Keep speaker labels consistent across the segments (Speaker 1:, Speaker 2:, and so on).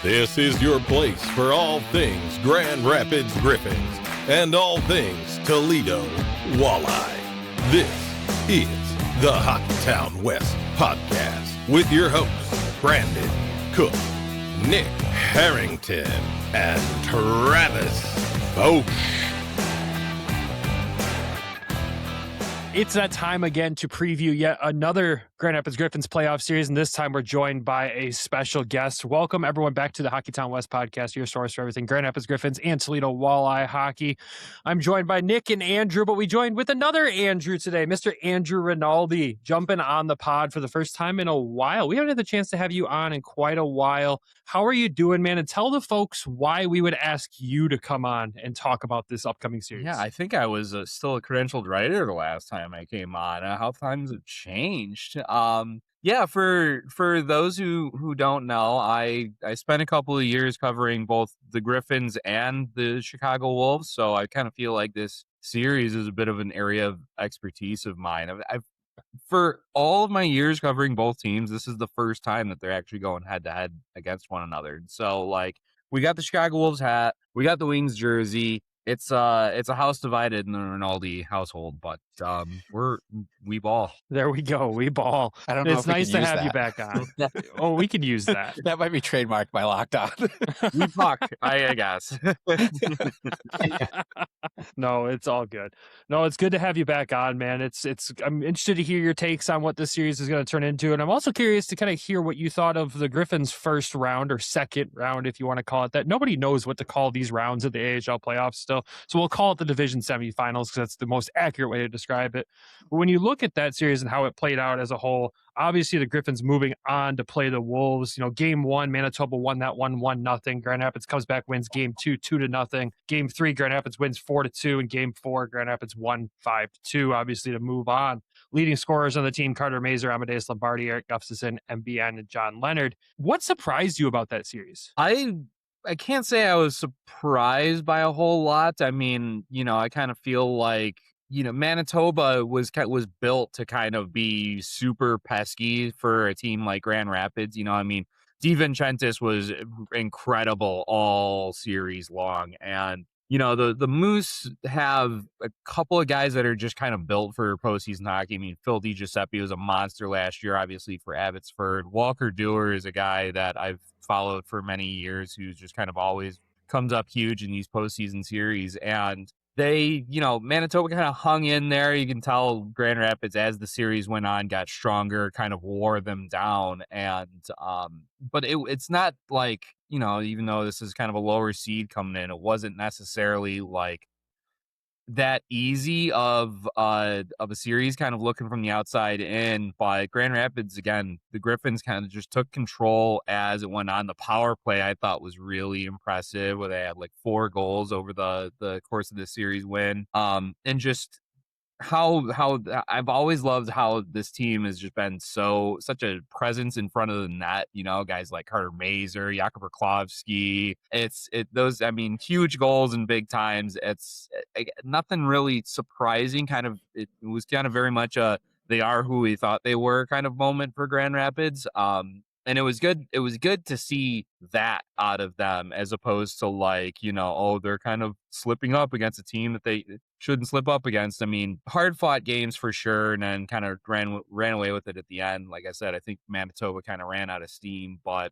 Speaker 1: This is your place for all things Grand Rapids Griffins and all things Toledo Walleye. This is the Hockeytown West podcast with your hosts, Brandon Cook, Nick Harrington, and Travis Bosch.
Speaker 2: It's that time again to preview yet another Grand Rapids Griffins playoff series, and this time we're joined by a special guest. Welcome everyone back to the Hockeytown West podcast, your source for everything Grand Rapids Griffins and Toledo Walleye hockey. I'm joined by Nick and Andrew, but we joined with another Andrew today, Mr. Andrew Rinaldi, jumping on the pod for the first time in a while. We haven't had the chance to have you on in quite a while. How are you doing, man? And tell the folks why we would ask you to come on and talk about this upcoming series.
Speaker 3: Yeah, I think I was still a credentialed writer the last time I came on. How times have changed. Yeah, for those who don't know, I spent a couple of years covering both the Griffins and the Chicago Wolves, so I kind of feel like this series is a bit of an area of expertise of mine. I've for all of my years covering both teams, this is the first time that they're actually going head to head against one another. So like, we got the Chicago Wolves hat, we got the Wings jersey. It's a house divided in the Rinaldi household, but we ball.
Speaker 2: There we go. We ball.
Speaker 4: I don't know.
Speaker 2: It's nice to have you back on. Oh, we could use that.
Speaker 4: That might be trademarked by Locked On.
Speaker 3: We fuck, I guess.
Speaker 2: No, it's all good. No, it's good to have you back on, man. I'm interested to hear your takes on what this series is going to turn into, and I'm also curious to kind of hear what you thought of the Griffins' first round or second round, if you want to call it that. Nobody knows what to call these rounds of the AHL playoffs still, so we'll call it the division semifinals because that's the most accurate way to describe it. But when you look at that series and how it played out as a whole, obviously the Griffins moving on to play the Wolves. Game 1, Manitoba won that 1-0. Grand Rapids comes back, wins game 2, 2-0. Game 3, Grand Rapids wins 4-2. And game 4, Grand Rapids won 5-2, obviously to move on. Leading scorers on the team, Carter Mazur, Amadeus Lombardi, Eric Gustafson, MBN, and John Leonard. What surprised you about that series?
Speaker 3: I can't say I was surprised by a whole lot. I mean, I kind of feel like, Manitoba was built to kind of be super pesky for a team like Grand Rapids. DiVincentis was incredible all series long. And, the Moose have a couple of guys that are just kind of built for postseason hockey. I mean, Phil DiGiuseppe was a monster last year, obviously, for Abbotsford. Walker Dewar is a guy that I've followed for many years who's just kind of always comes up huge in these postseason series. And they, Manitoba kind of hung in there. You can tell Grand Rapids, as the series went on, got stronger, kind of wore them down. And, but it's not like, even though this is kind of a lower seed coming in, it wasn't necessarily like that easy of a series kind of looking from the outside in. But Grand Rapids, again, the Griffins kind of just took control as it went on. The power play I thought was really impressive, where they had like 4 goals over the course of the series win. And just how I've always loved how this team has just been such a presence in front of the net, guys like Carter Mazur, Jakub Roklavsky. Those huge goals and big times. It's nothing really surprising. It was kind of very much a they are who we thought they were kind of moment for Grand Rapids. And it was good. It was good to see that out of them, as opposed to like, they're kind of slipping up against a team that they shouldn't slip up against. I mean, hard fought games for sure, and then kind of ran away with it at the end. Like I said, I think Manitoba kind of ran out of steam, but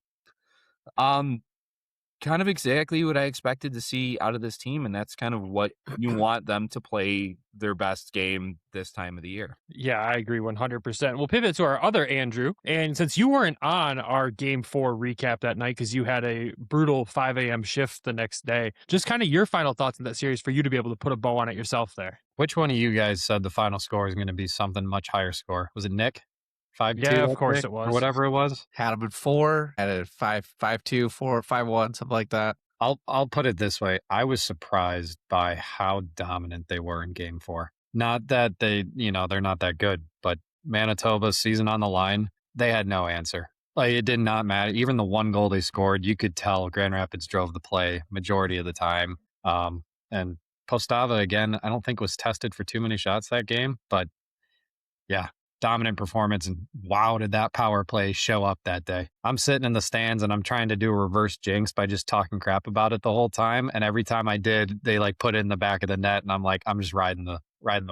Speaker 3: kind of exactly what I expected to see out of this team, and that's kind of what you want them to play their best game this time of the year.
Speaker 2: Yeah, I agree 100%. We'll pivot to our other Andrew, and since you weren't on our Game 4 recap that night because you had a brutal 5 a.m. shift the next day, just kind of your final thoughts on that series for you to be able to put a bow on it yourself there.
Speaker 5: Which one of you guys said the final score is going to be something much higher score? Was it Nick? 5-2?
Speaker 2: Yeah, of course it was.
Speaker 5: Or whatever it was.
Speaker 4: Had them at 4, had it 5-2, 4, 5-1, something like that.
Speaker 5: I'll put it this way. I was surprised by how dominant they were in Game 4. Not that they're not that good, but Manitoba's season on the line, they had no answer. Like, it did not matter. Even the one goal they scored, you could tell Grand Rapids drove the play majority of the time. And Postava, again, I don't think was tested for too many shots that game, but yeah, dominant performance, and wow, did that power play show up that day. I'm sitting in the stands and I'm trying to do a reverse jinx by just talking crap about it the whole time. And every time I did, they like put it in the back of the net, and I'm like, I'm just riding the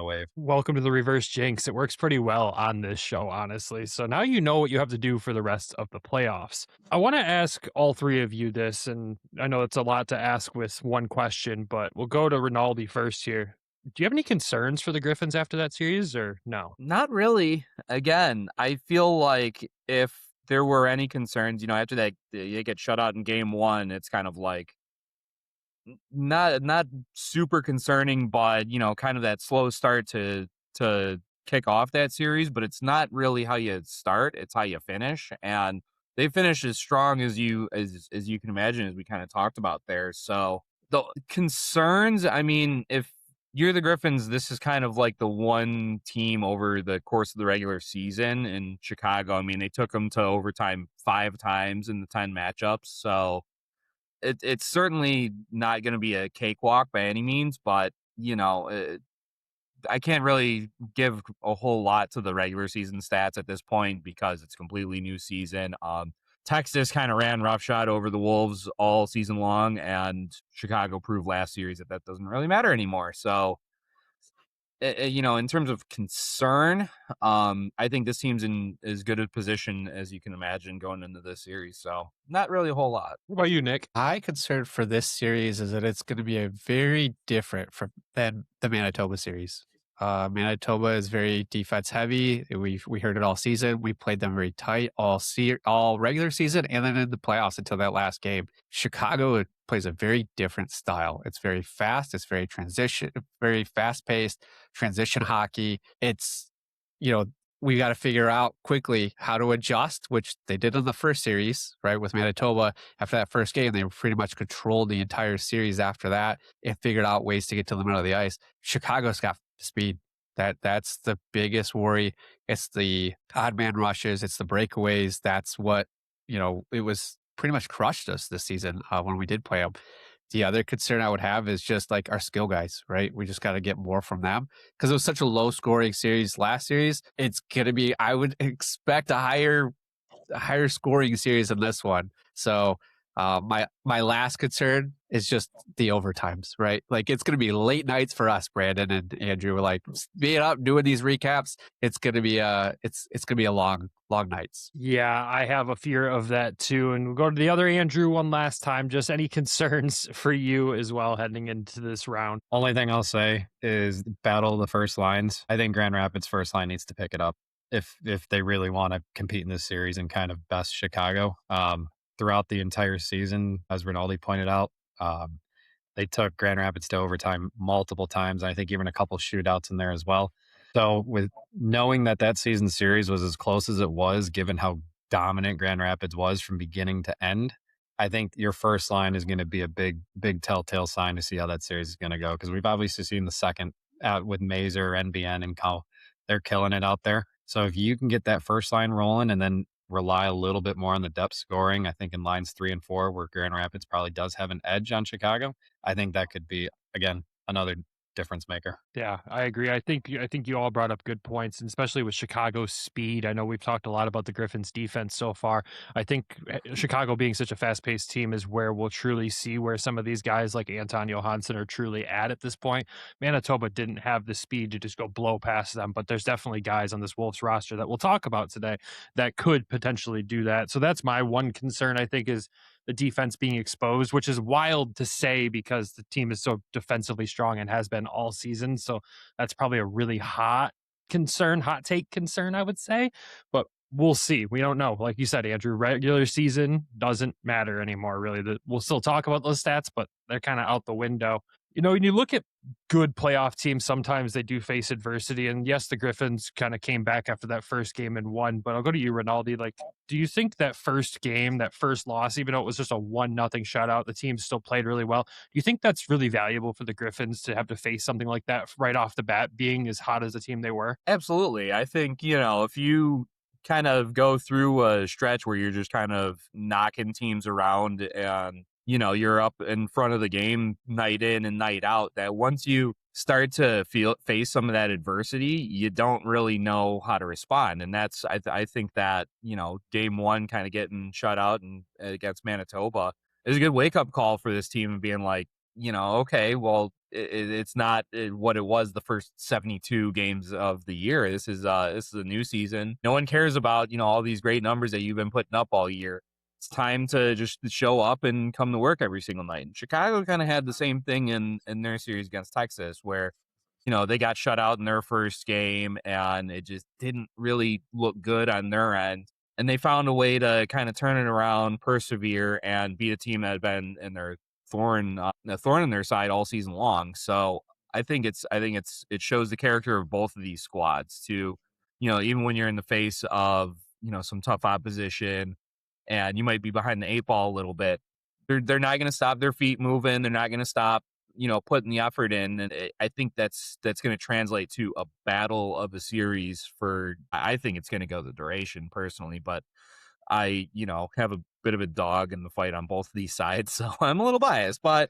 Speaker 5: wave.
Speaker 2: Welcome to the reverse jinx. It works pretty well on this show, honestly. So now you know what you have to do for the rest of the playoffs. I want to ask all three of you this, and I know it's a lot to ask with one question, but we'll go to Rinaldi first here. Do you have any concerns for the Griffins after that series, or no?
Speaker 3: Not really. Again, I feel like if there were any concerns, after that they get shut out in game one, it's kind of like not super concerning, but kind of that slow start to kick off that series. But it's not really how you start; it's how you finish. And they finished as strong as you can imagine, as we kind of talked about there. So the concerns, I mean, if you're the Griffins, this is kind of like the one team over the course of the regular season in Chicago. I mean, they took them to overtime 5 times in the 10 matchups. So it's certainly not going to be a cakewalk by any means, but, I can't really give a whole lot to the regular season stats at this point because it's a completely new season. Texas kind of ran roughshod over the Wolves all season long, and Chicago proved last series that doesn't really matter anymore. So, in terms of concern, I think this team's in as good a position as you can imagine going into this series. So, not really a whole lot.
Speaker 2: What about you, Nick?
Speaker 4: My concern for this series is that it's going to be a very different than the Manitoba series. Manitoba is very defense heavy. We heard it all season. We played them very tight all regular season and then in the playoffs until that last game. Chicago plays a very different style. It's very fast. It's very very fast paced transition hockey. It's, we got to figure out quickly how to adjust, which they did in the first series, right? With Manitoba, after that first game, they pretty much controlled the entire series after that and figured out ways to get to the middle of the ice. Chicago's got speed. That's the biggest worry. It's the odd man rushes. It's the breakaways. That's what, it was pretty much crushed us this season when we did play them. The other concern I would have is just like our skill guys, right? We just got to get more from them because it was such a low scoring series last series. It's going to be, I would expect a higher scoring series than this one. So my last concern is just the overtimes, right? Like it's going to be late nights for us, Brandon and Andrew. We're like being up doing these recaps. It's going to be it's going to be a long nights.
Speaker 2: Yeah, I have a fear of that too. And we'll go to the other Andrew one last time. Just any concerns for you as well heading into this round?
Speaker 5: Only thing I'll say is battle the first lines. I think Grand Rapids' first line needs to pick it up if they really want to compete in this series and kind of best Chicago. Throughout the entire season, as Rinaldi pointed out, they took Grand Rapids to overtime multiple times. I think even a couple shootouts in there as well. So with knowing that season series was as close as it was, given how dominant Grand Rapids was from beginning to end, I think your first line is going to be a big telltale sign to see how that series is going to go. Because we've obviously seen the second out with Mazer, NBN, and how they're killing it out there. So if you can get that first line rolling and then rely a little bit more on the depth scoring, I think in lines 3 and 4, where Grand Rapids probably does have an edge on Chicago, I think that could be, again, another difference maker.
Speaker 2: Yeah, I agree. I think you all brought up good points, and especially with Chicago's speed. I know we've talked a lot about the Griffins' defense so far. I think Chicago being such a fast-paced team is where we'll truly see where some of these guys like Anton Johansson are truly at this point. Manitoba didn't have the speed to just go blow past them, but there's definitely guys on this Wolves roster that we'll talk about today that could potentially do that. So that's my one concern, I think, is the defense being exposed, which is wild to say because the team is so defensively strong and has been all season. So that's probably a really hot take concern, I would say, but we'll see. We don't know. Like you said, Andrew, regular season doesn't matter anymore, really. We'll still talk about those stats, but they're kind of out the window. When you look at good playoff teams, sometimes they do face adversity. And yes, the Griffins kind of came back after that first game and won. But I'll go to you, Rinaldi. Like, do you think that first game, that first loss, even though it was just a 1-0 shutout, the team still played really well? Do you think that's really valuable for the Griffins to have to face something like that right off the bat, being as hot as the team they were?
Speaker 3: Absolutely. I think, if you kind of go through a stretch where you're just kind of knocking teams around and you're up in front of the game night in and night out, that once you start to face some of that adversity, you don't really know how to respond. And that's, I think that, game one kind of getting shut out and against Manitoba is a good wake up call for this team and being like, okay, well, it's not what it was the first 72 games of the year. This is a new season. No one cares about, all these great numbers that you've been putting up all year. It's time to just show up and come to work every single night. And Chicago kind of had the same thing in their series against Texas, where, they got shut out in their first game and it just didn't really look good on their end. And they found a way to kind of turn it around, persevere, and beat a team that had been in their thorn in their side all season long. So I think it shows the character of both of these squads to, even when you're in the face of, some tough opposition, and you might be behind the eight ball a little bit, they're not going to stop their feet moving. They're not going to stop, putting the effort in. And I think that's going to translate to a battle of a series I think it's going to go the duration personally, but I, have a bit of a dog in the fight on both of these sides. So I'm a little biased, but,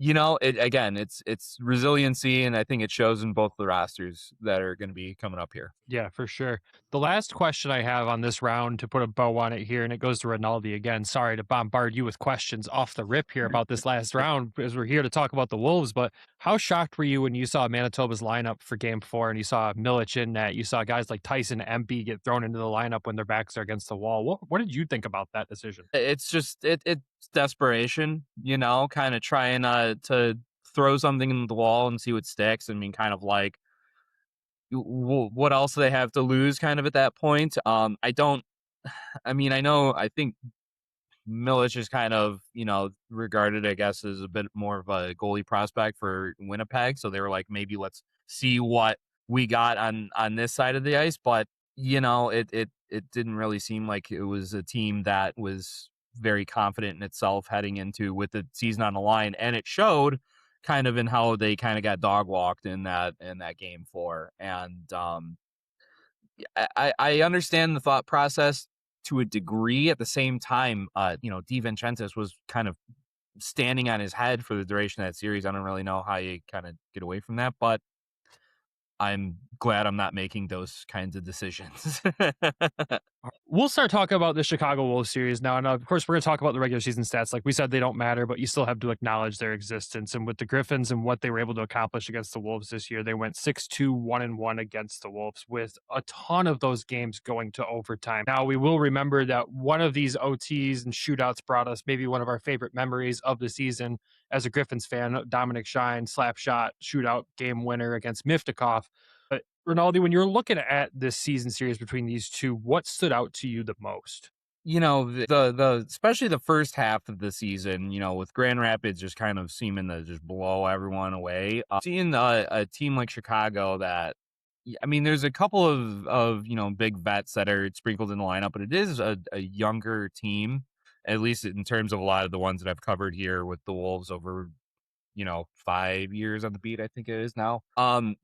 Speaker 3: it's resiliency, and I think it shows in both the rosters that are going to be coming up here.
Speaker 2: Yeah, for sure. The last question I have on this round, to put a bow on it here, and it goes to Rinaldi again. Sorry to bombard you with questions off the rip here about this last round, as we're here to talk about the Wolves, but how shocked were you when you saw Manitoba's lineup for game 4 and you saw Milic in net? You saw guys like Tyson and Empey get thrown into the lineup when their backs are against the wall. What did you think about that decision?
Speaker 3: It's just, it's desperation, kind of trying to throw something in the wall and see what sticks. I mean, kind of like, what else do they have to lose kind of at that point? I think Milic is kind of, regarded, I guess, as a bit more of a goalie prospect for Winnipeg. So they were like, maybe let's see what we got on this side of the ice. But, it didn't really seem like it was a team that was very confident in itself heading into with the season on the line. And it showed kind of in how they kind of got dog walked in that game 4. And I understand the thought process to a degree. At the same time, DiVincentis was kind of standing on his head for the duration of that series. I don't really know how you kind of get away from that, but I'm glad I'm not making those kinds of decisions.
Speaker 2: We'll start talking about the Chicago Wolves series now. And of course, we're going to talk about the regular season stats. Like we said, they don't matter, but you still have to acknowledge their existence. And with the Griffins and what they were able to accomplish against the Wolves this year, they went 6-2, 1-1 against the Wolves, with a ton of those games going to overtime. Now, we will remember that one of these OTs and shootouts brought us maybe one of our favorite memories of the season as a Griffins fan, Dominic Shine, slap shot, shootout game winner against Miftakov. But Rinaldi, when you're looking at this season series between these two, what stood out to you the most?
Speaker 3: The especially the first half of the season, with Grand Rapids just kind of seeming to just blow everyone away. Seeing a team like Chicago that, there's a couple of big vets that are sprinkled in the lineup, but it is a younger team, at least in terms of a lot of the ones that I've covered here with the Wolves over 5 years on the beat, I think it is now.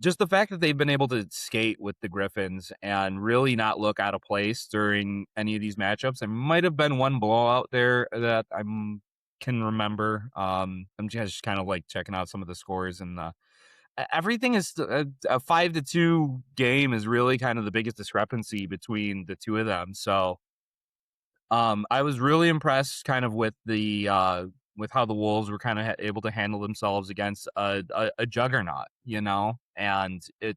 Speaker 3: Just the fact that they've been able to skate with the Griffins and really not look out of place during any of these matchups. There might have been one blowout there that I can remember. I'm just kind of like checking out some of the scores, and everything is a 5-2 game is really kind of the biggest discrepancy between the two of them. So I was really impressed kind of with with how the Wolves were kind of able to handle themselves against a juggernaut, and it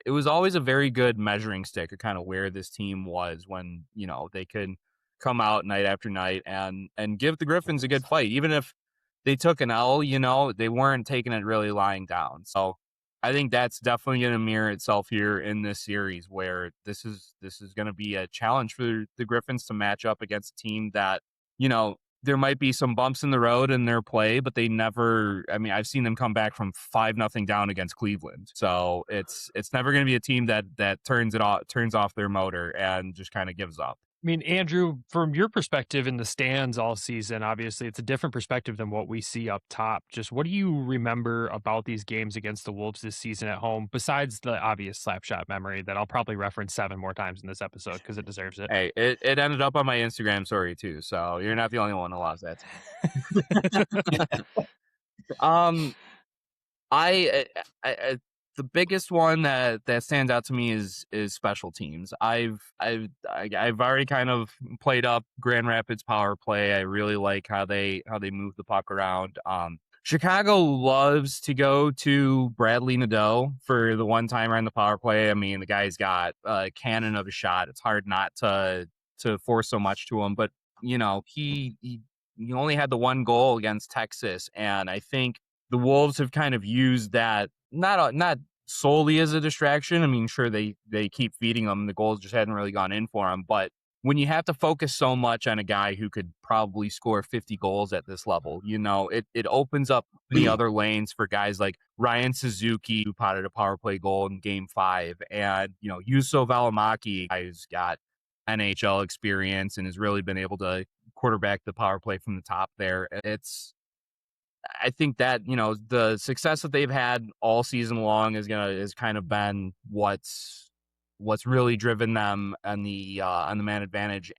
Speaker 3: was always a very good measuring stick of kind of where this team was when, they could come out night after night and give the Griffins a good fight. Even if they took an L, they weren't taking it really lying down. So I think that's definitely going to mirror itself here in this series, where this is going to be a challenge for the Griffins to match up against a team that, there might be some bumps in the road in their play, but they never, I've seen them come back from 5-0 down against Cleveland. So it's never going to be a team that turns off their motor and just kind of gives up.
Speaker 2: Andrew, from your perspective in the stands all season, obviously it's a different perspective than what we see up top. Just what do you remember about these games against the Wolves this season at home, besides the obvious slapshot memory that I'll probably reference 7 more times in this episode because it deserves it?
Speaker 3: Hey, it ended up on my Instagram story too, so you're not the only one who lost that. The biggest one that stands out to me is special teams. I've already kind of played up Grand Rapids power play. I really like how they move the puck around. Chicago loves to go to Bradley Nadeau for the one timer on the power play. I mean, the guy's got a cannon of a shot. It's hard not to force so much to him, but he only had the one goal against Texas, and I think the Wolves have kind of used that not solely as a distraction. I mean, sure, they keep feeding them. The goals just hadn't really gone in for them. But when you have to focus so much on a guy who could probably score 50 goals at this level, it opens up the other lanes for guys like Ryan Suzuki, who potted a power play goal in Game 5, and Juuso Välimäki, who's got NHL experience and has really been able to quarterback the power play from the top there. I think that the success that they've had all season long is kind of been what's really driven them on the man advantage.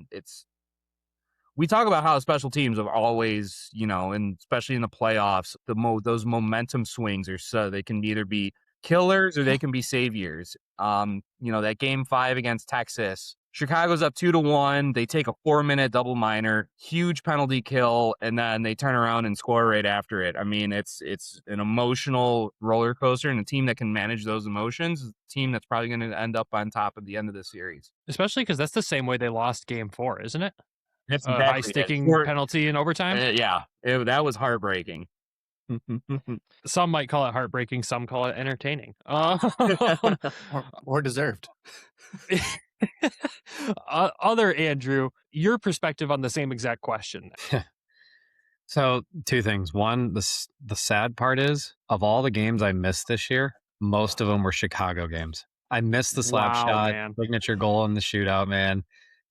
Speaker 3: We talk about how special teams have always, and especially in the playoffs, those momentum swings are so they can either be killers or they can be saviors. That Game 5 against Texas, Chicago's up 2-1. They take a 4-minute double minor, huge penalty kill, and then they turn around and score right after it. I mean, it's an emotional roller coaster, and a team that can manage those emotions is a team that's probably going to end up on top at the end of the series.
Speaker 2: Especially because that's the same way they lost Game 4, isn't it?
Speaker 3: That's
Speaker 2: High sticking penalty in overtime.
Speaker 3: That was heartbreaking.
Speaker 2: Some might call it heartbreaking. Some call it entertaining.
Speaker 4: Or deserved.
Speaker 2: Other Andrew, your perspective on the same exact question.
Speaker 5: So 2 things. One, the sad part is, of all the games I missed this year, most of them were Chicago games. I missed the slap shot,
Speaker 2: man.
Speaker 5: signature goal in the shootout, man.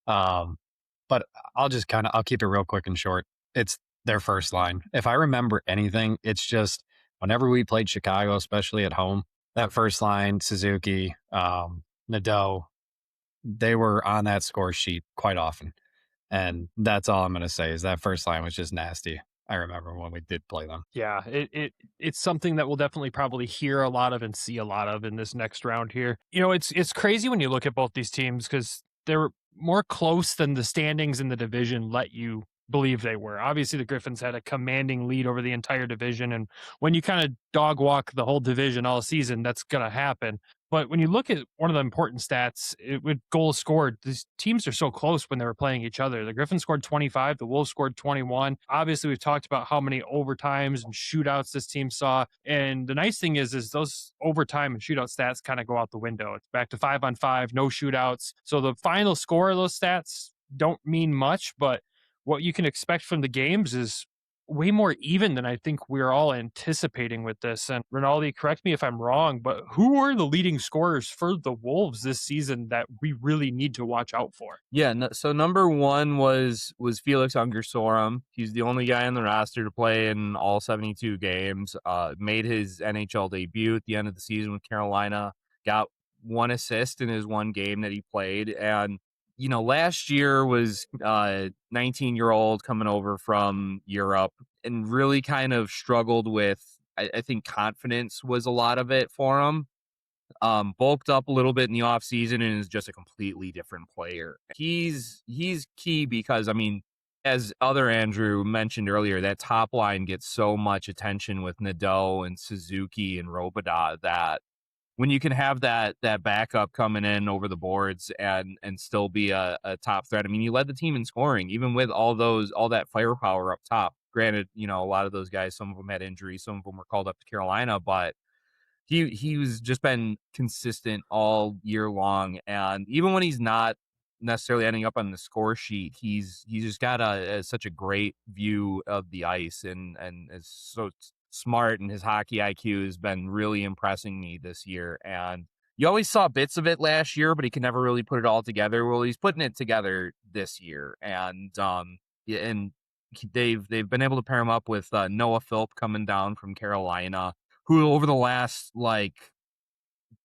Speaker 5: But I'll keep it real quick and short. It's their first line. If I remember anything, it's just whenever we played Chicago, especially at home, that first line, Suzuki, Nadeau, they were on that score sheet quite often. And that's all I'm going to say is that first line was just nasty. I remember when we did play them.
Speaker 2: Yeah, it's something that we'll definitely probably hear a lot of and see a lot of in this next round here. It's crazy when you look at both these teams because they're more close than the standings in the division let you believe they were. Obviously, the Griffins had a commanding lead over the entire division, and when you kind of dog walk the whole division all season, that's going to happen. But when you look at one of the important stats, with goals scored, these teams are so close when they were playing each other. The Griffins scored 25, the Wolves scored 21. Obviously, we've talked about how many overtimes and shootouts this team saw. And the nice thing is those overtime and shootout stats kind of go out the window. It's back to 5-on-5, no shootouts. So the final score of those stats don't mean much, but what you can expect from the games is way more even than I think we're all anticipating with this. And Rinaldi, correct me if I'm wrong, but who are the leading scorers for the Wolves this season that we really need to watch out for?
Speaker 3: Yeah, so number 1 was Felix Ungersorum. He's the only guy on the roster to play in all 72 games. Made his NHL debut at the end of the season with Carolina. Got 1 assist in his 1 game that he played, and last year was 19-year-old coming over from Europe and really kind of struggled with, I think confidence was a lot of it for him. Bulked up a little bit in the offseason and is just a completely different player. He's key because, as other Andrew mentioned earlier, that top line gets so much attention with Nadeau and Suzuki and Robidas that when you can have that backup coming in over the boards and still be a top threat. You led the team in scoring, even with all that firepower up top. Granted, a lot of those guys, some of them had injuries, some of them were called up to Carolina, but he was just been consistent all year long. And even when he's not necessarily ending up on the score sheet, he's just got such a great view of the ice and is so smart, and his hockey IQ has been really impressing me this year. And you always saw bits of it last year, but he could never really put it all together. Well, he's putting it together this year, and they've been able to pair him up with Noah Philp coming down from Carolina, who over the last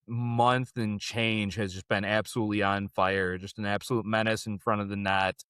Speaker 3: month and change has just been absolutely on fire, just an absolute menace in front of the net.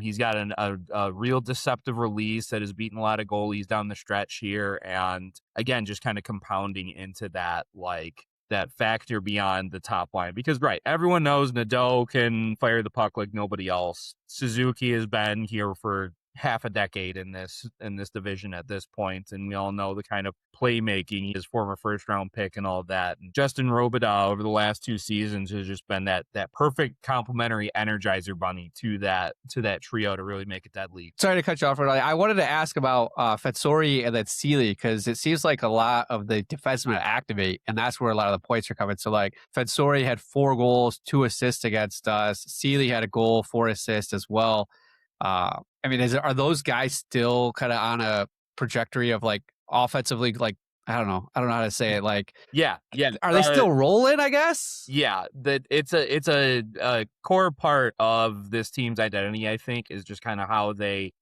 Speaker 3: He's got a real deceptive release that has beaten a lot of goalies down the stretch here. And again, just kind of compounding into that, like that factor beyond the top line. Because, right, everyone knows Nadeau can fire the puck like nobody else. Suzuki has been here for half a decade in this division at this point, and we all know the kind of playmaking, his former first round pick and all that. And Justin Robidoux over the last 2 seasons has just been that perfect complementary energizer bunny to that trio to really make it deadly.
Speaker 4: Sorry to cut you off, Rinaldi. I wanted to ask about Fetsori and then Seeley, because it seems like a lot of the defensemen activate, and that's where a lot of the points are coming. So like Fetsori had 4 goals, 2 assists against us. Seeley had a goal, 4 assists as well. I mean, are those guys still kind of on a trajectory of like offensively, like, I don't know how to say it. Like,
Speaker 3: yeah.
Speaker 4: Are they still rolling, I guess?
Speaker 3: Yeah, that it's a core part of this team's identity, I think, is just kind of how they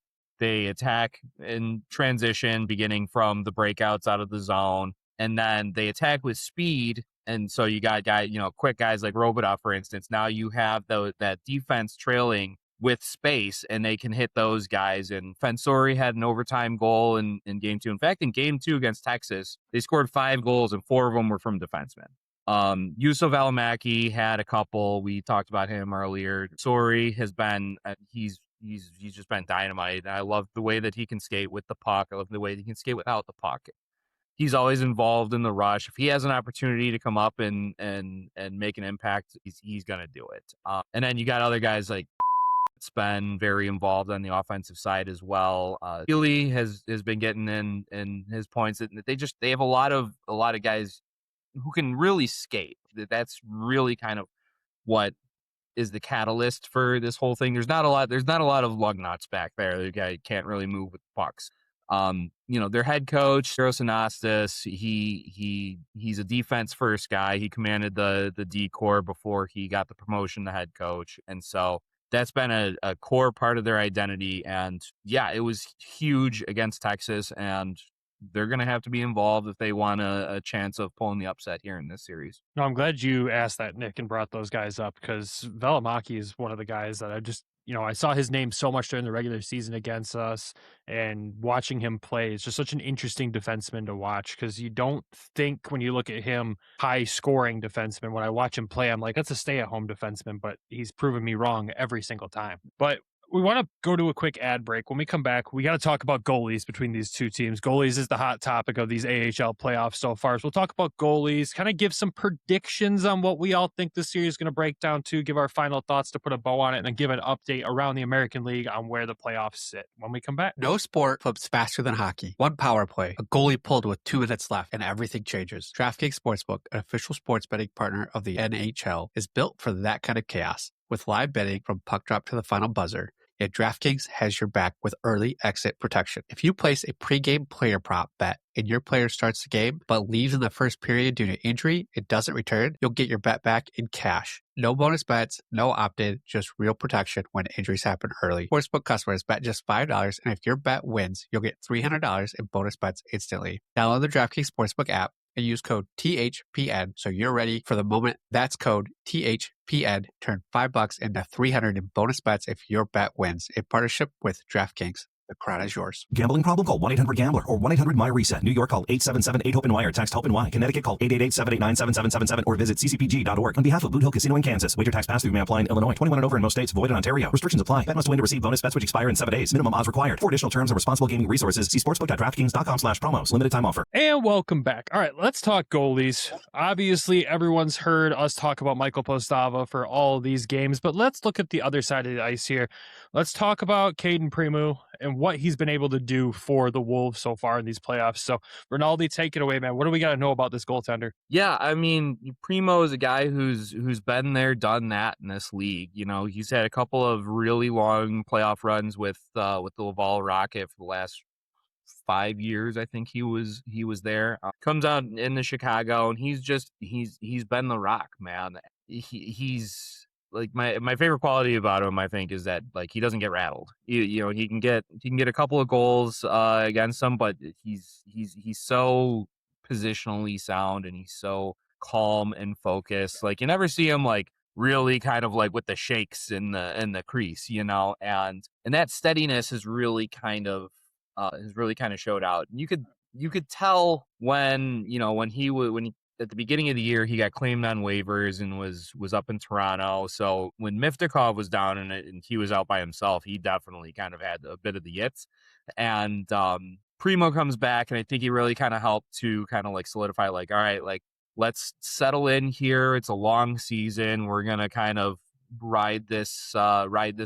Speaker 3: attack in transition, beginning from the breakouts out of the zone, and then they attack with speed. And so you got quick guys like Robidoux, for instance. Now you have that defense trailing with space, and they can hit those guys. And Fensori had an overtime goal in game 2. In fact, in game 2 against Texas, they scored 5 goals, and 4 of them were from defensemen. Yusuf Alamaki had a couple. We talked about him earlier. Sori has been, he's just been dynamite. I love the way that he can skate with the puck. I love the way that he can skate without the puck. He's always involved in the rush. If he has an opportunity to come up and make an impact, he's going to do it. And then you got other guys like it's been very involved on the offensive side as well. Healy has been getting in his points. They have a lot of guys who can really skate. That's really kind of what is the catalyst for this whole thing. There's not a lot of lug nuts back there. The guy can't really move with pucks. Their head coach, Eros Anastas, he's a defense first guy. He commanded the D corps before he got the promotion to head coach. And so that's been a core part of their identity. And yeah, it was huge against Texas, and they're going to have to be involved if they want a chance of pulling the upset here in this series.
Speaker 2: No, I'm glad you asked that, Nick, and brought those guys up, because Valimaki is one of the guys that I saw his name so much during the regular season against us, and watching him play is just such an interesting defenseman to watch, because you don't think when you look at him, high scoring defenseman. When I watch him play, I'm like, that's a stay at home defenseman, but he's proven me wrong every single time. But we want to go to a quick ad break. When we come back, we got to talk about goalies between these two teams. Goalies is the hot topic of these AHL playoffs so far. So we'll talk about goalies, kind of give some predictions on what we all think this series is going to break down to, give our final thoughts to put a bow on it, and then give an update around the American League on where the playoffs sit when we come back.
Speaker 4: No sport flips faster than hockey. One power play, a goalie pulled with 2 minutes left, and everything changes. DraftKings Sportsbook, an official sports betting partner of the NHL, is built for that kind of chaos. With live betting from puck drop to the final buzzer, yet DraftKings has your back with early exit protection. If you place a pregame player prop bet and your player starts the game but leaves in the first period due to injury and doesn't return, you'll get your bet back in cash. No bonus bets, no opt-in, just real protection when injuries happen early. Sportsbook customers bet just $5, and if your bet wins, you'll get $300 in bonus bets instantly. Download the DraftKings Sportsbook app and use code THPN so you're ready for the moment. That's code THPN. Turn $5 into $300 in bonus bets if your bet wins. In partnership with DraftKings. The crown is yours.
Speaker 6: Gambling problem? Call 1-800-GAMBLER or 1-800-MY-RESET. New York, call 877-8-HOPE-NY or text HOPE-NY. Connecticut, call 888-789-7777 or visit ccpg.org. On behalf of Boot Hill Casino in Kansas, wager tax pass-through may apply in Illinois. 21 and over in most states. Void in Ontario. Restrictions apply. Bet must win to receive bonus bets which expire in 7 days. Minimum odds required. For additional terms and responsible gaming resources, see sportsbook.draftkings.com/promos. Limited time offer.
Speaker 2: And welcome back. All right, let's talk goalies. Obviously, everyone's heard us talk about Michael Postava for all these games, but let's look at the other side of the ice here. Let's talk about Caden Primeau and what he's been able to do for the Wolves so far in these playoffs. So, Rinaldi, take it away, man. What do we got to know about this goaltender?
Speaker 3: Yeah, I mean, Primo is a guy who's been there, done that in this league. He's had a couple of really long playoff runs with the Laval Rocket for the last 5 years. I think he was there. Comes out into Chicago, and he's been the rock, man. He's like my favorite quality about him, I think, is that like he doesn't get rattled. He can get a couple of goals against them, but he's so positionally sound, and he's so calm and focused. Like you never see him like really kind of like with the shakes in the crease, and that steadiness has really kind of showed out. You could tell when at the beginning of the year he got claimed on waivers and was up in Toronto. So when Miftakov was down and he was out by himself, he definitely kind of had a bit of the yips. And Primo comes back, and I think he really kind of helped to kind of like solidify, like, all right, like, let's settle in here. It's a long season. We're gonna kind of ride this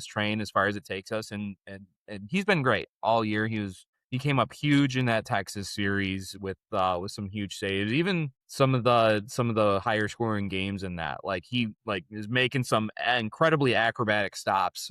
Speaker 3: train as far as it takes us. And he's been great all year. He came up huge in that Texas series with some huge saves. Even some of the higher scoring games in that, like he like is making some incredibly acrobatic stops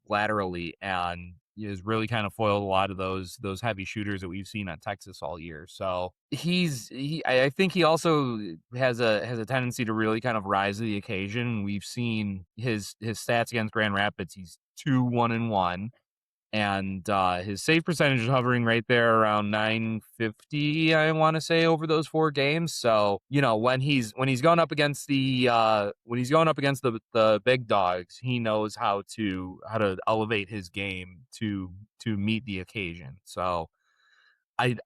Speaker 3: laterally, and has really kind of foiled a lot of those heavy shooters that we've seen on Texas all year. So I think he also has a tendency to really kind of rise to the occasion. We've seen his stats against Grand Rapids. He's 2-1-1. And his save percentage is hovering right there around 950, I want to say, over those 4 games. So, when he's going up against the big dogs, he knows how to elevate his game to meet the occasion. So I've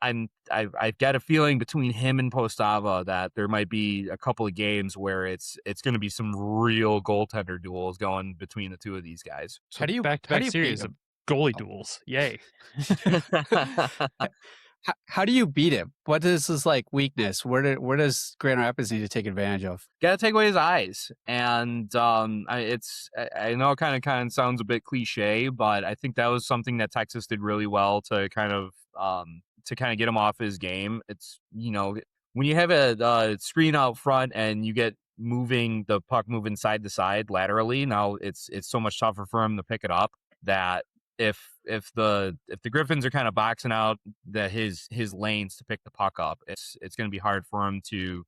Speaker 3: got a feeling between him and Postava that there might be a couple of games where it's going to be some real goaltender duels going between the two of these guys.
Speaker 2: So back-to-back series of goalie duels. Yay.
Speaker 4: How do you beat him? What is his like weakness? Where does Grand Rapids need to take advantage of?
Speaker 3: Got to take away his eyes, and I know it kind of sounds a bit cliche, but I think that was something that Texas did really well to kind of get him off his game. It's when you have a screen out front and you get the puck moving side to side laterally, now it's so much tougher for him to pick it up. That if the Griffins are kind of boxing out his lanes to pick the puck up, it's going to be hard for him to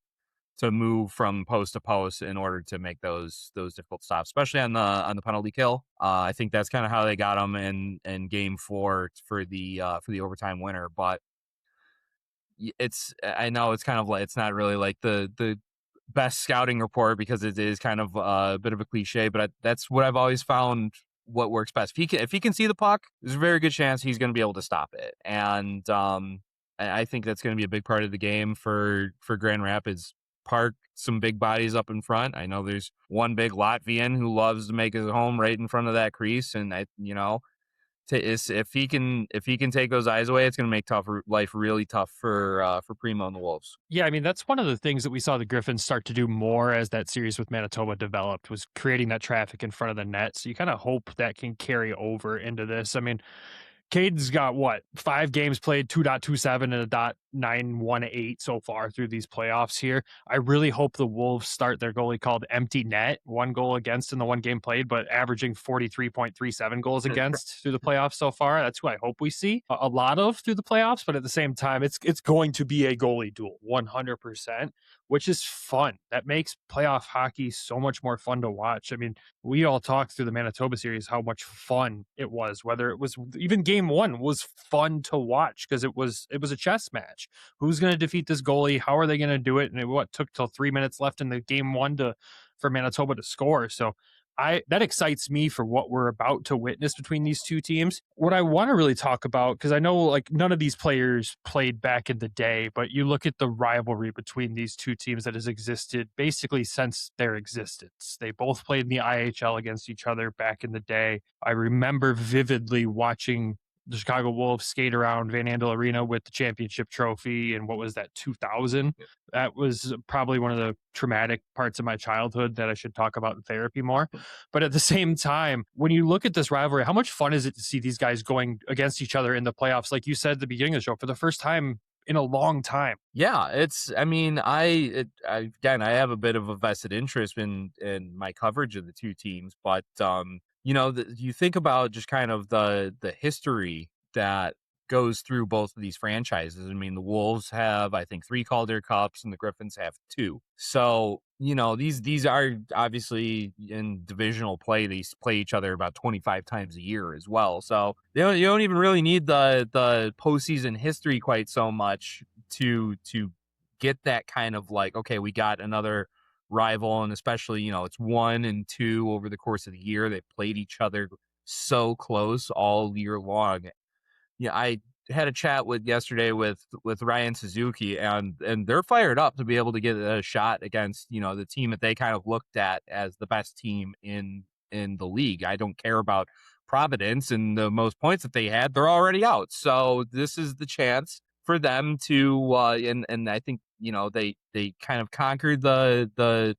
Speaker 3: move from post to post in order to make those difficult stops, especially on the penalty kill. I think that's kind of how they got him in game 4 for the overtime winner. But I know it's kind of like, it's not really like the best scouting report, because it is kind of a bit of a cliche, but that's what I've always found what works best. If he can see the puck, there's a very good chance he's going to be able to stop it. And I think that's going to be a big part of the game for Grand Rapids. Park some big bodies up in front. I know there's one big Latvian who loves to make his home right in front of that crease, and if he can take those eyes away, it's going to make life really tough for Primo and the Wolves.
Speaker 2: Yeah, I mean, that's one of the things that we saw the Griffins start to do more as that series with Manitoba developed, was creating that traffic in front of the net. So you kind of hope that can carry over into this. I mean, Cade's got 5 games played, 2.27 and a .918 so far through these playoffs here. I really hope the Wolves start their goalie called empty net, 1 goal against in the 1 game played, but averaging 43.37 goals against through the playoffs so far. That's who I hope we see a lot of through the playoffs, but at the same time, it's going to be a goalie duel, 100%, which is fun. That makes playoff hockey so much more fun to watch. I mean, we all talked through the Manitoba series how much fun it was, whether it was even game 1 was fun to watch because it was a chess match. Who's going to defeat this goalie? How are they going to do it? And it took till 3 minutes left in the game 1 for Manitoba to score. So that excites me for what we're about to witness between these two teams. What I want to really talk about, because I know like none of these players played back in the day, but you look at the rivalry between these two teams that has existed basically since their existence. They both played in the IHL against each other back in the day. I remember vividly watching the Chicago Wolves skate around Van Andel Arena with the championship trophy. And what was that, 2000? Yeah. That was probably one of the traumatic parts of my childhood that I should talk about in therapy more. But at the same time, when you look at this rivalry, how much fun is it to see these guys going against each other in the playoffs? Like you said at the beginning of the show, for the first time in a long time.
Speaker 3: Yeah, I have a bit of a vested interest in my coverage of the two teams, but you think about just kind of the history that goes through both of these franchises. I mean, the Wolves have, I think, 3 Calder Cups and the Griffins have 2. So, these are obviously in divisional play. They play each other about 25 times a year as well. So you don't even really need the postseason history quite so much to get that kind of like, okay, we got another rival, and especially, it's 1 and 2 over the course of the year. They played each other so close all year long. Yeah, I had a chat yesterday with Ryan Suzuki, and they're fired up to be able to get a shot against, the team that they kind of looked at as the best team in the league. I don't care about Providence and the most points that they had. They're already out. So this is the chance for them to and I think, they kind of conquered the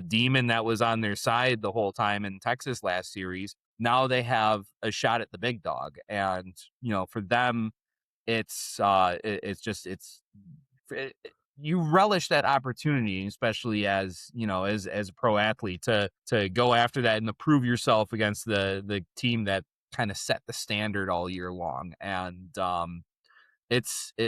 Speaker 3: demon that was on their side the whole time in Texas last series. Now they have a shot at the big dog, and for them, you relish that opportunity, especially as as a pro athlete, to go after that and to prove yourself against the team that kind of set the standard all year long. And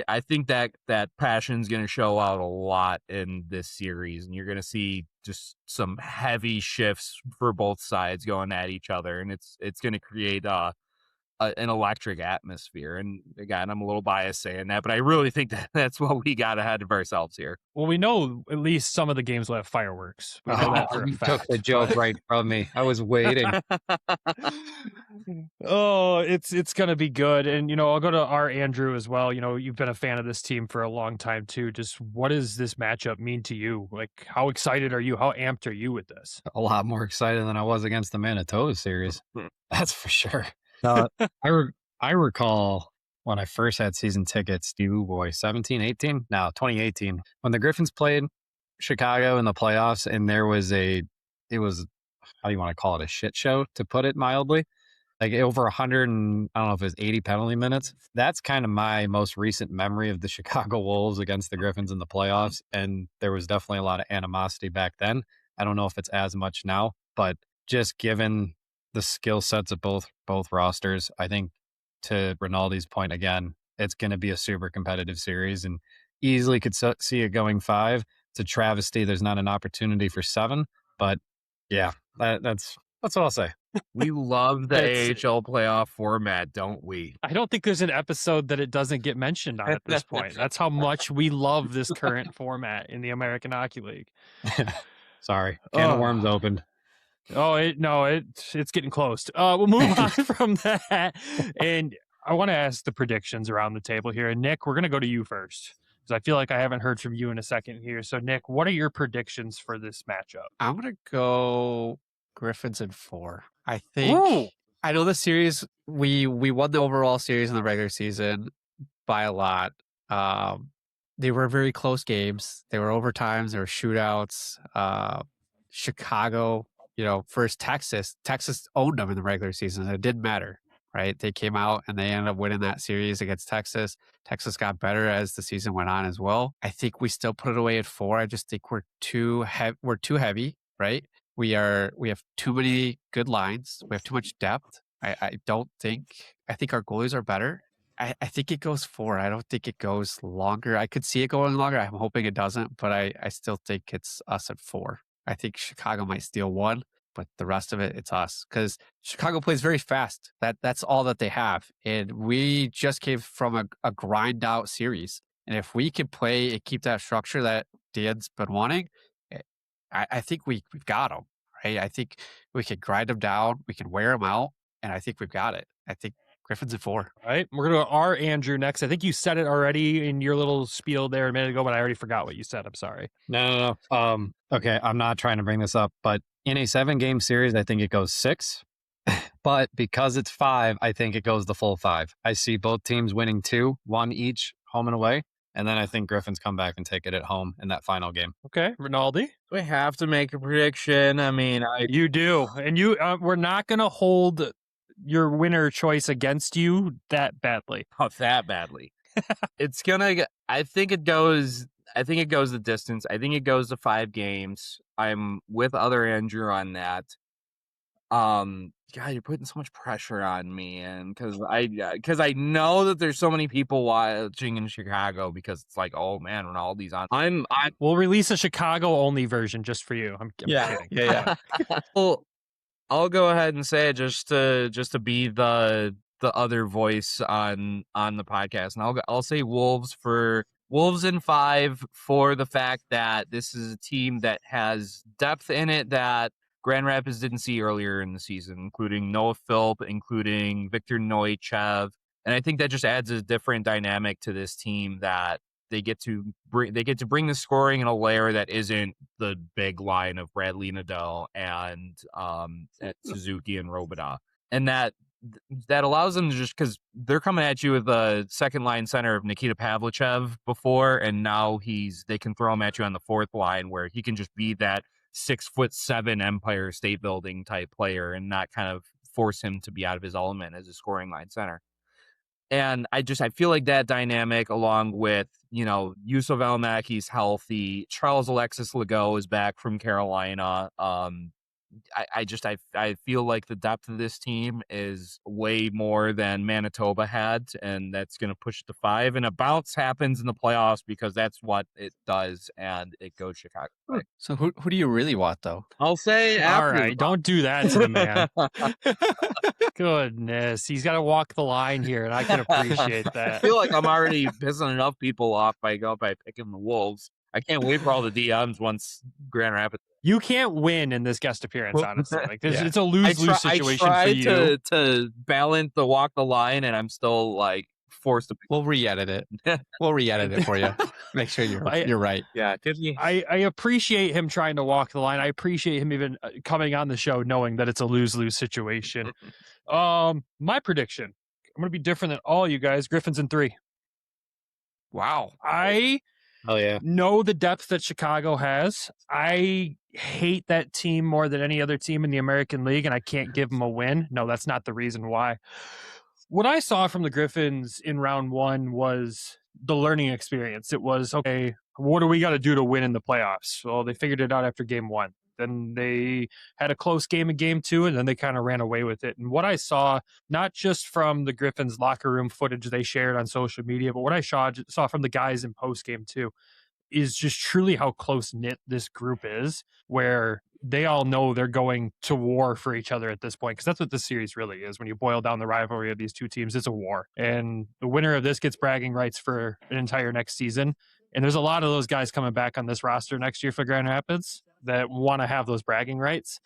Speaker 3: I think that passion's going to show out a lot in this series, and you're going to see just some heavy shifts for both sides going at each other, and it's going to create an electric atmosphere. And again, I'm a little biased saying that, but I really think that's what we got ahead of ourselves here.
Speaker 2: Well, we know at least some of the games will have fireworks. We know that for a
Speaker 5: You
Speaker 2: fact.
Speaker 5: took the joke right from me. I was waiting.
Speaker 2: Oh, it's gonna be good. And I'll go to our Andrew as well. You've been a fan of this team for a long time too. Just what does this matchup mean to you? Like, how excited are you? How amped are you with this?
Speaker 5: A lot more excited than I was against the Manitoba series. That's for sure. I recall when I first had season tickets, 2018, when the Griffins played Chicago in the playoffs, and it was, how do you want to call it, a shit show, to put it mildly. Like over 100 and I don't know if it was 80 penalty minutes. That's kind of my most recent memory of the Chicago Wolves against the Griffins in the playoffs. And there was definitely a lot of animosity back then. I don't know if it's as much now, but just given the skill sets of both rosters, I think, to Rinaldi's point again, it's going to be a super competitive series, and easily could see it going 5. It's a travesty there's not an opportunity for 7, but yeah, that's what I'll say.
Speaker 3: We love the AHL playoff format, don't we?
Speaker 2: I don't think there's an episode that it doesn't get mentioned on at this point. That's how much we love this current format in the American Hockey League.
Speaker 5: Sorry, can of worms opened.
Speaker 2: Oh, it's getting close. We'll move on from that. And I want to ask the predictions around the table here. And Nick, we're going to go to you first, because I feel like I haven't heard from you in a second here. So Nick, what are your predictions for this matchup?
Speaker 4: I'm going to go Griffins in 4. I think, I know the series, we won the overall series in the regular season by a lot. They were very close games. They were overtimes, they were shootouts. Chicago, first Texas owned them in the regular season. It didn't matter, right? They came out and they ended up winning that series against Texas. Texas got better as the season went on as well. I think we still put it away at 4. I just think we're too heavy, right? We have too many good lines. We have too much depth. I think our goalies are better. I think it goes 4. I don't think it goes longer. I could see it going longer. I'm hoping it doesn't, but I still think it's us at 4. I think Chicago might steal 1, but the rest of it, it's us, because Chicago plays very fast. That's all that they have. And we just came from a grind out series. And if we can play and keep that structure that Dan's been wanting, I think we've got them, right? I think we can grind them down. We can wear them out. And I think we've got it. I think Griffins at 4.
Speaker 2: All right. We're going to go to our Andrew next. I think you said it already in your little spiel there a minute ago, but I already forgot what you said. I'm sorry.
Speaker 5: No. Okay, I'm not trying to bring this up, but in a 7-game series, I think it goes 6. But because it's 5, I think it goes the full 5. I see both teams winning 2, 1 each, home and away. And then I think Griffins come back and take it at home in that final game.
Speaker 2: Okay, Rinaldi.
Speaker 3: We have to make a prediction. I mean,
Speaker 2: you do, and we're not going to hold your winner choice against you that badly.
Speaker 3: Oh, that badly. It's gonna. I think it goes the distance. I think it goes to 5 games. I'm with other Andrew on that. God, you're putting so much pressure on me, and because I know that there's so many people watching in Chicago, because it's like, oh man, Rinaldi's on.
Speaker 2: We'll release a Chicago only version just for you. I'm kidding.
Speaker 4: Yeah.
Speaker 3: Well, I'll go ahead and say it just to be the other voice on the podcast, and I'll say Wolves for Wolves in 5 for the fact that this is a team that has depth in it that Grand Rapids didn't see earlier in the season, including Noah Philp, including Victor Noichev. And I think that just adds a different dynamic to this team that they get to bring the scoring in a layer that isn't the big line of Bradley Nadeau and Suzuki and Robida. And that allows them to just, because they're coming at you with a second line center of Nikita Pavlichev before, and now they can throw him at you on the fourth line where he can just be that 6'7" Empire State Building type player and not kind of force him to be out of his element as a scoring line center. And I feel like that dynamic, along with, Yusuf Almaki's healthy, Charles Alexis Legault is back from Carolina. I feel like the depth of this team is way more than Manitoba had, and that's going to push it to 5. And a bounce happens in the playoffs because that's what it does, and it goes Chicago.
Speaker 4: So who do you really want, though?
Speaker 3: I'll say
Speaker 2: All
Speaker 3: after
Speaker 2: right, don't do that to the man. Goodness, he's got to walk the line here, and I can appreciate
Speaker 3: I
Speaker 2: that.
Speaker 3: feel like I'm already pissing enough people off by picking the Wolves. I can't wait for all the DMs once Grand Rapids.
Speaker 2: You can't win in this guest appearance, honestly. Like
Speaker 4: Yeah.
Speaker 2: It's a lose-lose situation for you.
Speaker 3: I tried to balance the walk the line, and I'm still like forced to.
Speaker 4: We'll re-edit it. We'll re-edit it for you. Make sure you're right.
Speaker 3: Yeah,
Speaker 2: I appreciate him trying to walk the line. I appreciate him even coming on the show knowing that it's a lose-lose situation. My prediction, I'm going to be different than all you guys. Griffins in 3.
Speaker 4: Wow.
Speaker 2: I
Speaker 5: Oh yeah.
Speaker 2: know the depth that Chicago has. I hate that team more than any other team in the American League, and I can't give them a win. No, that's not the reason why. What I saw from the Griffins in round 1 was the learning experience. It was, okay, what do we got to do to win in the playoffs? Well, they figured it out after game 1. Then they had a close game in game 2, and then they kind of ran away with it. And what I saw, not just from the Griffins locker room footage they shared on social media, but what I saw from the guys in post game too, is just truly how close knit this group is, where they all know they're going to war for each other at this point. Because that's what this series really is. When you boil down the rivalry of these two teams, it's a war. And the winner of this gets bragging rights for an entire next season. And there's a lot of those guys coming back on this roster next year for Grand Rapids that want to have those bragging rights.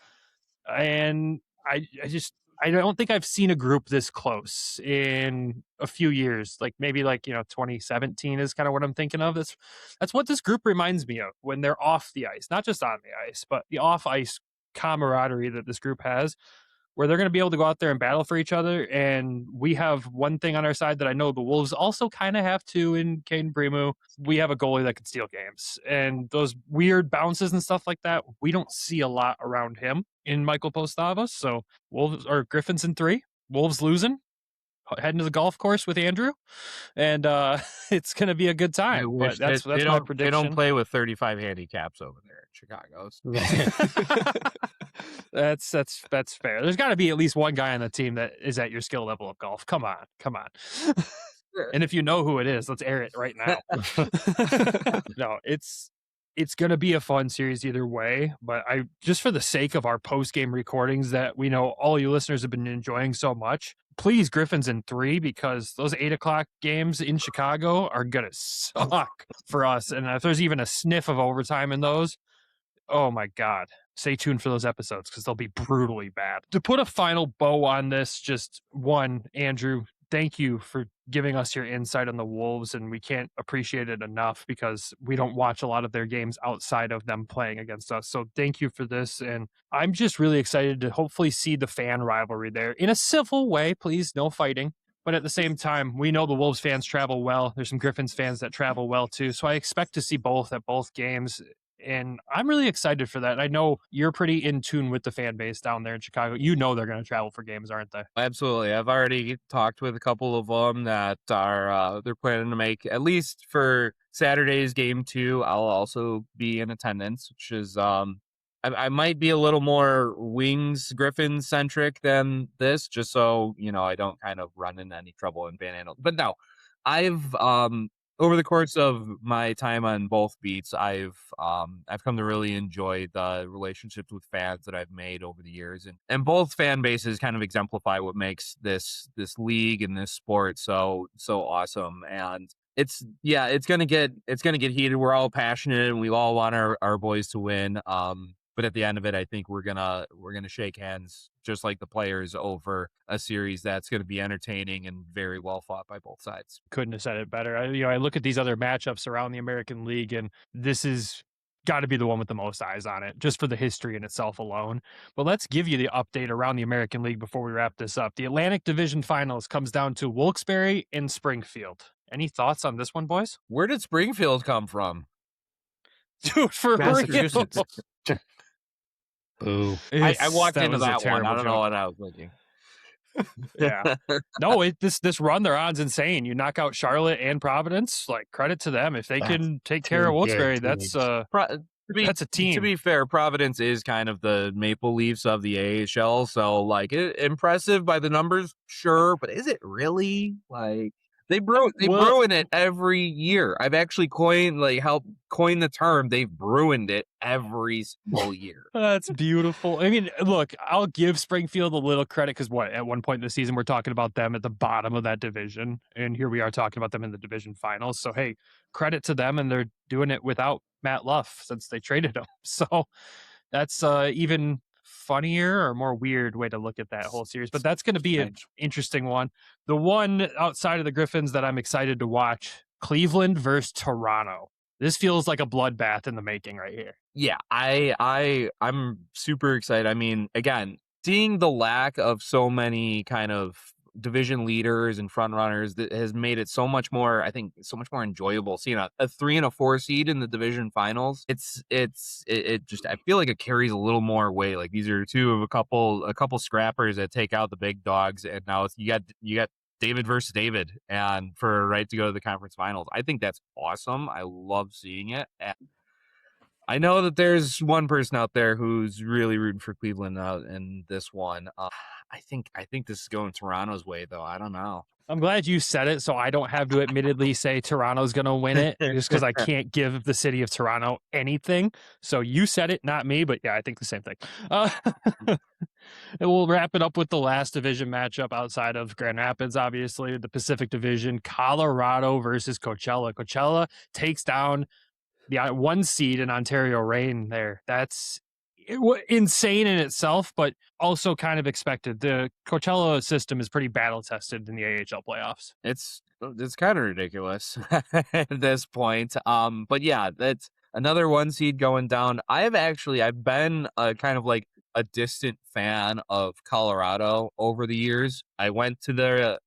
Speaker 2: And I don't think I've seen a group this close in a few years. Like maybe 2017 is kind of what I'm thinking of. That's what this group reminds me of when they're off the ice, not just on the ice, but the off ice camaraderie that this group has, where they're going to be able to go out there and battle for each other. And we have one thing on our side that I know the Wolves also kind of have too in Caden Primeau. We have a goalie that can steal games. And those weird bounces and stuff like that, we don't see a lot around him in Michael Postavas. So Wolves or Griffins in 3, Wolves losing, heading to the golf course with Andrew. And it's going to be a good time. But that's my prediction.
Speaker 3: They don't play with 35 handicaps over there in Chicago.
Speaker 2: That's fair. There's got to be at least one guy on the team that is at your skill level of golf. Come on. And if you know who it is, let's air it right now. No, it's going to be a fun series either way. But I just for the sake of our post game recordings that we know all you listeners have been enjoying so much, please Griffins in 3, because those 8:00 games in Chicago are gonna suck for us. And if there's even a sniff of overtime in those, oh my God. Stay tuned for those episodes because they'll be brutally bad. To put a final bow on this, just one, Andrew, thank you for giving us your insight on the Wolves, and we can't appreciate it enough because we don't watch a lot of their games outside of them playing against us. So thank you for this, and I'm just really excited to hopefully see the fan rivalry there in a civil way, please, no fighting. But at the same time, we know the Wolves fans travel well. There's some Griffins fans that travel well too. So I expect to see both at both games. And I'm really excited for that. I know you're pretty in tune with the fan base down there in Chicago. You know they're going to travel for games, aren't they?
Speaker 3: Absolutely. I've already talked with a couple of them that are they're planning to make, at least for Saturday's game 2, I'll also be in attendance, which is I might be a little more Wings Griffin centric than this, just so I don't kind of run into any trouble in Van Andel. But no, I've over the course of my time on both beats, I've come to really enjoy the relationships with fans that I've made over the years, and both fan bases kind of exemplify what makes this league and this sport so awesome. And it's gonna get heated. We're all passionate and we all want our boys to win. But at the end of it, I think we're gonna shake hands just like the players over a series that's gonna be entertaining and very well fought by both sides.
Speaker 2: Couldn't have said it better. I look at these other matchups around the American League, and this is got to be the one with the most eyes on it, just for the history in itself alone. But let's give you the update around the American League before we wrap this up. The Atlantic Division Finals comes down to Wilkes-Barre and Springfield. Any thoughts on this one, boys?
Speaker 3: Where did Springfield come from?
Speaker 2: Dude, for real.
Speaker 4: Massachusetts.
Speaker 5: Boo.
Speaker 3: I walked into
Speaker 2: was a
Speaker 3: that one.
Speaker 2: terrible
Speaker 3: I don't know
Speaker 2: joke.
Speaker 3: what I was thinking.
Speaker 2: Yeah. No, this run they're on is insane. You knock out Charlotte and Providence, like credit to them. If they can take care of Wilkes-Barre, that's that's a team.
Speaker 3: To be fair, Providence is kind of the Maple Leafs of the AHL, so like impressive by the numbers, sure, but is it really? Like they ruin it every year. I've actually helped coin the term. They've ruined it every single year.
Speaker 2: That's beautiful. I mean, look, I'll give Springfield a little credit because at one point in the season we're talking about them at the bottom of that division, and here we are talking about them in the division finals. So hey, credit to them, and they're doing it without Matt Luff since they traded him. So that's even funnier or more weird way to look at that whole series. But that's going to be an interesting one. The one outside of the Griffins that I'm excited to watch, Cleveland versus Toronto. This feels like a bloodbath in the making right here.
Speaker 3: Yeah, I'm super excited. I mean, again, seeing the lack of so many kind of division leaders and front runners that has made it so much more, I think, so much more enjoyable. Seeing a 3 and a 4 seed in the division finals, it just, I feel like it carries a little more weight. Like these are two of a couple scrappers that take out the big dogs, and now you got David versus David, and for a right to go to the conference finals. I think that's awesome. I love seeing it. And I know that there's one person out there who's really rooting for Cleveland out in this one. I think this is going Toronto's way, though. I don't know.
Speaker 2: I'm glad you said it, so I don't have to admittedly say Toronto's going to win it, just because I can't give the city of Toronto anything. So you said it, not me, but yeah, I think the same thing. And we'll wrap it up with the last division matchup outside of Grand Rapids, obviously, the Pacific Division, Colorado versus Coachella. Coachella takes down the 1 seed in Ontario Reign there. That's insane in itself, but also kind of expected. The Coachella system is pretty battle tested in the AHL playoffs.
Speaker 3: It's kind of ridiculous at this point. But yeah, that's another 1 seed going down. I've been kind of like a distant fan of Colorado over the years. I went to their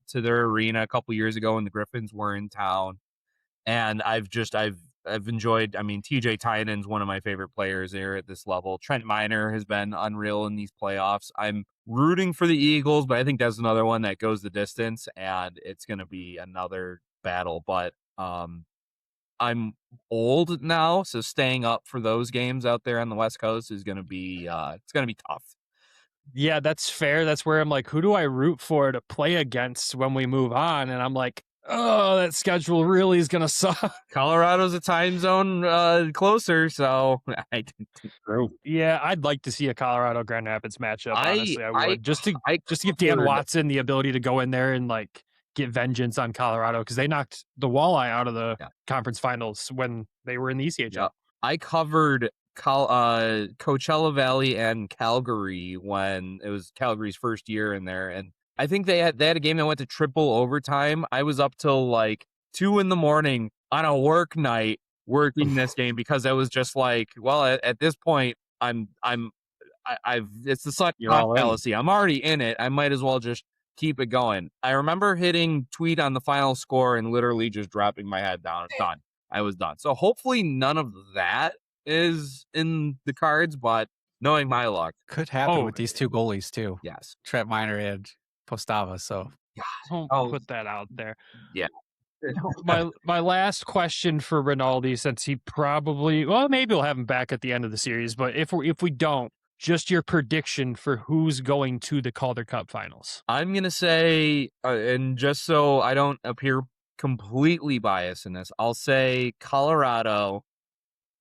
Speaker 3: arena a couple years ago when the Griffins were in town, and I've enjoyed. I mean, TJ Tynan's one of my favorite players there at this level. Trent Miner has been unreal in these playoffs. I'm rooting for the Eagles, but I think that's another one that goes the distance, and it's going to be another battle. But I'm old now, so staying up for those games out there on the West Coast is going to be it's going to be tough.
Speaker 2: Yeah, that's fair. That's where I'm like, who do I root for to play against when we move on? And I'm like, oh, that schedule really is going to suck.
Speaker 3: Colorado's a time zone closer, so I think
Speaker 2: yeah, I'd like to see a Colorado Grand Rapids matchup. Honestly, I would just to give Dan Watson the ability to go in there and like get vengeance on Colorado, because they knocked the Walleye out of the conference finals when they were in the ECHL.
Speaker 3: Yeah. I covered Coachella Valley and Calgary when it was Calgary's first year in there, and I think they had a game that went to triple overtime. I was up till like 2 a.m. on a work night working this game, because I was just like, well, at this point, it's the Sun fallacy. I'm already in it. I might as well just keep it going. I remember hitting tweet on the final score and literally just dropping my head down. It's done. I was done. So hopefully none of that is in the cards, but knowing my luck,
Speaker 4: could happen with these 2 goalies too.
Speaker 3: Yes,
Speaker 4: Trent Miner and Postava. So
Speaker 2: don't put that out there.
Speaker 3: Yeah.
Speaker 2: My last question for Rinaldi, since he probably, well, maybe we'll have him back at the end of the series, but if we don't, just your prediction for who's going to the Calder Cup finals.
Speaker 3: I'm going to say, and just so I don't appear completely biased in this, I'll say Colorado,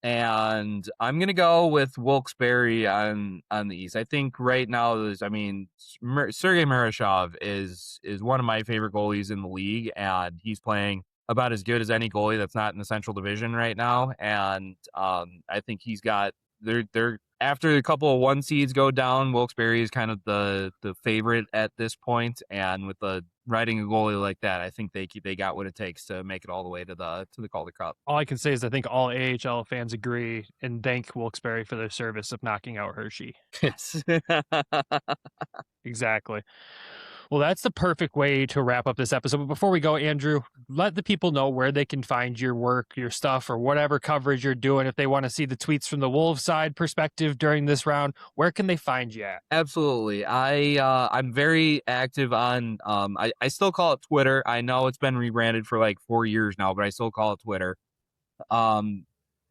Speaker 3: and I'm going to go with Wilkes-Barre on the East. I think right now, Sergei Marashov is one of my favorite goalies in the league, and he's playing about as good as any goalie that's not in the Central Division right now. And I think he's got they're after a couple of 1 seeds go down, Wilkes-Barre is kind of the favorite at this point. And with the riding a goalie like that, I think they got what it takes to make it all the way to the Calder Cup.
Speaker 2: All I can say is I think all AHL fans agree and thank Wilkes-Barre for their service of knocking out Hershey.
Speaker 3: Yes.
Speaker 2: Exactly. Well, that's the perfect way to wrap up this episode. But before we go, Andrew, let the people know where they can find your work, your stuff, or whatever coverage you're doing. If they want to see the tweets from the Wolves side perspective during this round, where can they find you at?
Speaker 3: Absolutely. I'm very active on, I still call it Twitter. I know it's been rebranded for like 4 years now, but I still call it Twitter.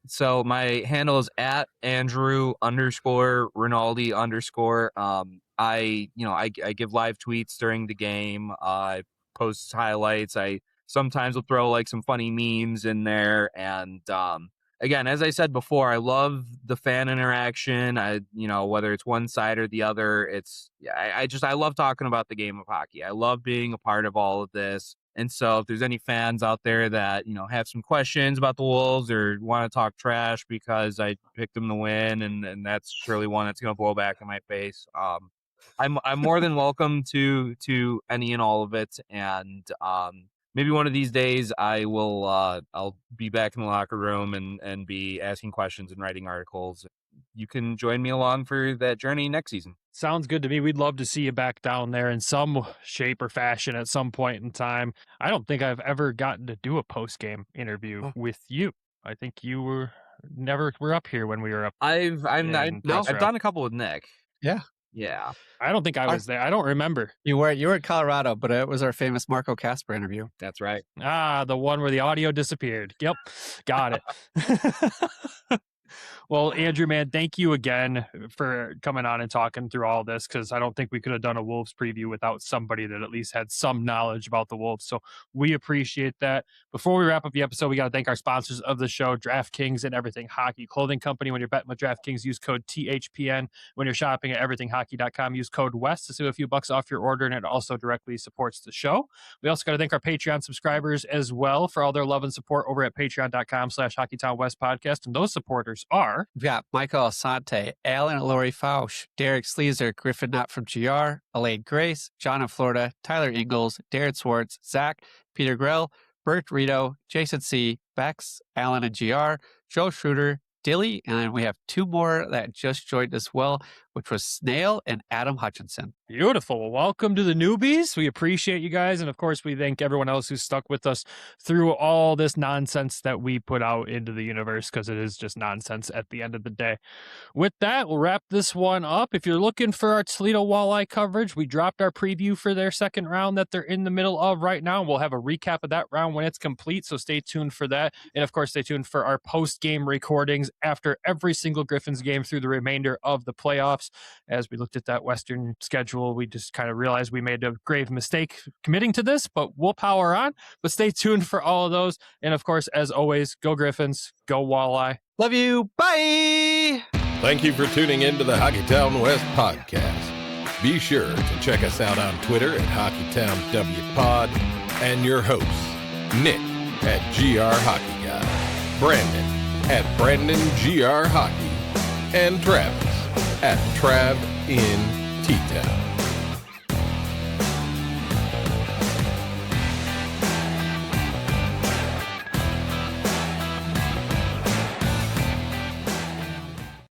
Speaker 3: So my handle is at Andrew_Rinaldi_. I give live tweets during the game. I post highlights. I sometimes will throw like some funny memes in there. And again, as I said before, I love the fan interaction. Whether it's one side or the other, I love talking about the game of hockey. I love being a part of all of this. And so if there's any fans out there that, have some questions about the Wolves or want to talk trash because I picked them to win, and that's surely one that's going to blow back in my face. I'm more than welcome to any and all of it. And maybe one of these days I will I'll be back in the locker room and be asking questions and writing articles. You can join me along for that journey next season.
Speaker 2: Sounds good to me. We'd love to see you back down there in some shape or fashion at some point in time. I don't think I've ever gotten to do a post-game interview with you. I think you were up here when we were up.
Speaker 3: I've done a couple with Nick.
Speaker 4: Yeah.
Speaker 3: Yeah.
Speaker 2: I don't think I was there. I don't remember.
Speaker 4: You were in Colorado, but it was our famous Marco Casper interview.
Speaker 3: That's right.
Speaker 2: The one where the audio disappeared. Yep. Got it. Well, Andrew, man, thank you again for coming on and talking through all this, because I don't think we could have done a Wolves preview without somebody that at least had some knowledge about the Wolves. So we appreciate that. Before we wrap up the episode, we got to thank our sponsors of the show, DraftKings and Everything Hockey Clothing Company. When you're betting with DraftKings, use code THPN. When you're shopping at everythinghockey.com, use code WEST to save a few bucks off your order, and it also directly supports the show. We also got to thank our Patreon subscribers as well for all their love and support over at patreon.com/Hockeytown West Podcast. And those supporters are...
Speaker 4: We've got Michael Asante, Alan and Lori Fausch, Derek Sleezer, Griffin Knott from GR, Elaine Grace, John in Florida, Tyler Ingalls, Darren Swartz, Zach, Peter Grell, Bert Rito, Jason C., Bex, Alan and GR, Joe Schroeder, Dilly, and then we have 2 more that just joined as well, which was Snail and Adam Hutchinson.
Speaker 2: Beautiful. Well, welcome to the newbies. We appreciate you guys. And of course, we thank everyone else who stuck with us through all this nonsense that we put out into the universe, because it is just nonsense at the end of the day. With that, we'll wrap this one up. If you're looking for our Toledo Walleye coverage, we dropped our preview for their second round that they're in the middle of right now. We'll have a recap of that round when it's complete, so stay tuned for that. And of course, stay tuned for our post-game recordings after every single Griffins game through the remainder of the playoffs. As we looked at that Western schedule, we just kind of realized we made a grave mistake committing to this, but we'll power on. But stay tuned for all of those. And of course, as always, go Griffins, go Walleye.
Speaker 4: Love you. Bye.
Speaker 1: Thank you for tuning in to the Hockeytown West podcast. Be sure to check us out on Twitter at HockeytownWPod, and your hosts, Nick at GR Hockey Guy, Brandon at Brandon GR Hockey, and Travis at Trav in T-Town.